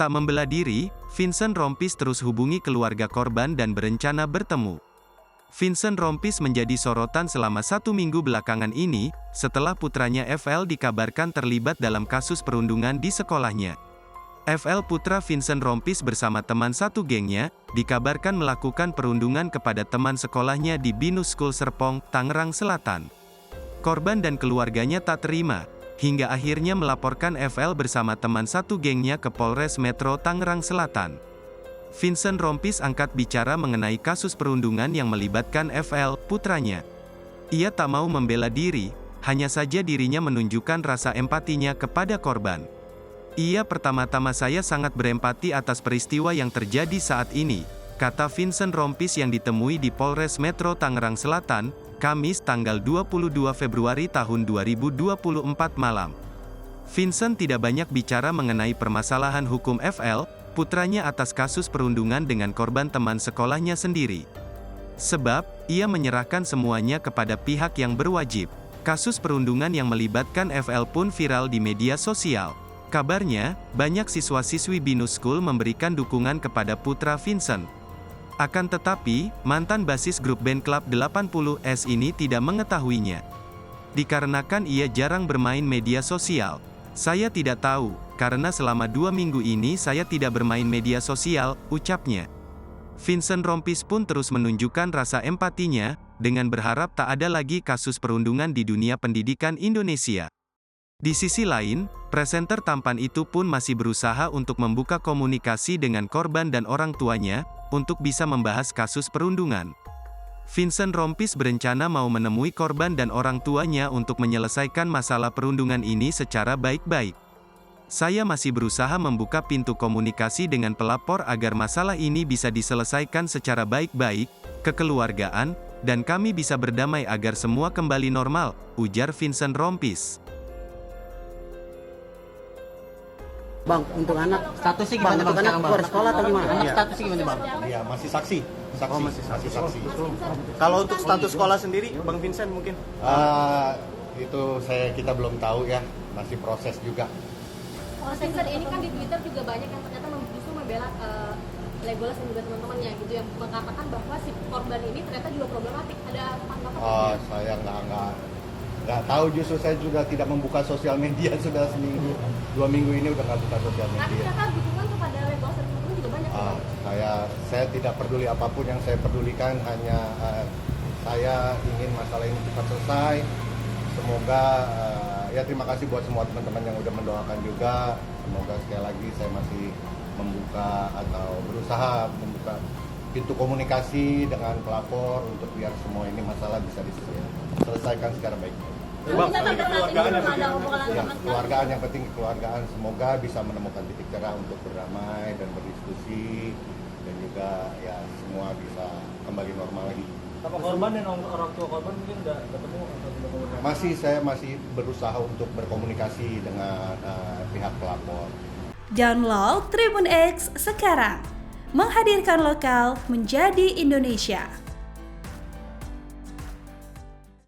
Tak membela diri, Vincent Rompis terus hubungi keluarga korban dan berencana bertemu. Vincent Rompis menjadi sorotan selama 1 minggu belakangan ini, setelah putranya FL dikabarkan terlibat dalam kasus perundungan di sekolahnya. FL putra Vincent Rompis bersama teman satu gengnya, dikabarkan melakukan perundungan kepada teman sekolahnya di Binus School Serpong, Tangerang Selatan. Korban dan keluarganya tak terima, hingga akhirnya melaporkan FL bersama teman satu gengnya ke Polres Metro Tangerang Selatan. Vincent Rompis angkat bicara mengenai kasus perundungan yang melibatkan FL, putranya. Ia tak mau membela diri, hanya saja dirinya menunjukkan rasa empatinya kepada korban. Pertama-tama saya sangat berempati atas peristiwa yang terjadi saat ini, kata Vincent Rompis yang ditemui di Polres Metro Tangerang Selatan, Kamis tanggal 22 Februari tahun 2024 malam. Vincent tidak banyak bicara mengenai permasalahan hukum FL, putranya atas kasus perundungan dengan korban teman sekolahnya sendiri. Sebab, ia menyerahkan semuanya kepada pihak yang berwajib. Kasus perundungan yang melibatkan FL pun viral di media sosial. Kabarnya, banyak siswa-siswi Binus School memberikan dukungan kepada putra Vincent. Akan tetapi, mantan basis grup band Club 80S ini tidak mengetahuinya. Dikarenakan ia jarang bermain media sosial. Saya tidak tahu, karena selama 2 minggu ini saya tidak bermain media sosial, ucapnya. Vincent Rompis pun terus menunjukkan rasa empatinya, dengan berharap tak ada lagi kasus perundungan di dunia pendidikan Indonesia. Di sisi lain, presenter tampan itu pun masih berusaha untuk membuka komunikasi dengan korban dan orang tuanya, untuk bisa membahas kasus perundungan. Vincent Rompis berencana mau menemui korban dan orang tuanya untuk menyelesaikan masalah perundungan ini secara baik-baik. Saya masih berusaha membuka pintu komunikasi dengan pelapor agar masalah ini bisa diselesaikan secara baik-baik, kekeluargaan, dan kami bisa berdamai agar semua kembali normal, ujar Vincent Rompis. Bang, untuk anak statusnya gimana untuk anak keluar sekolah atau gimana? Anak statusnya gimana bang? Iya, masih saksi. Oh, masih saksi. Kalau untuk status sekolah sendiri, Bang Vincent mungkin? Itu kita belum tahu ya, masih proses juga. Kalau Vincent ini kan di Twitter juga banyak yang ternyata justru membela Legolas dan juga teman-temannya gitu, yang mengatakan bahwa si korban ini ternyata juga problematik. Ada tanggapan? Saya nggak tahu, justru saya juga tidak membuka sosial media sudah seminggu, 2 minggu ini udah nggak buka sosial Tapi media. ternyata dukungan kepada Legolas dan teman-teman juga banyak. Saya tidak peduli apapun, yang saya pedulikan hanya saya ingin masalah ini cepat selesai. Semoga ya terima kasih buat semua teman-teman yang udah mendoakan juga. Semoga sekali lagi saya masih membuka atau berusaha membuka pintu komunikasi dengan pelapor untuk biar semua ini masalah bisa diselesaikan secara baik. Bang, Keluargaan yang penting, kekeluargaan. Semoga bisa menemukan titik cerah untuk berdamai dan berdiskusi, dan juga ya semua bisa kembali normal lagi. Apa korban dan orang tua korban mungkin udah ketemu atau belum komunikasi? Saya masih berusaha untuk berkomunikasi dengan pihak pelapor. Download Tribun X sekarang, menghadirkan lokal menjadi Indonesia.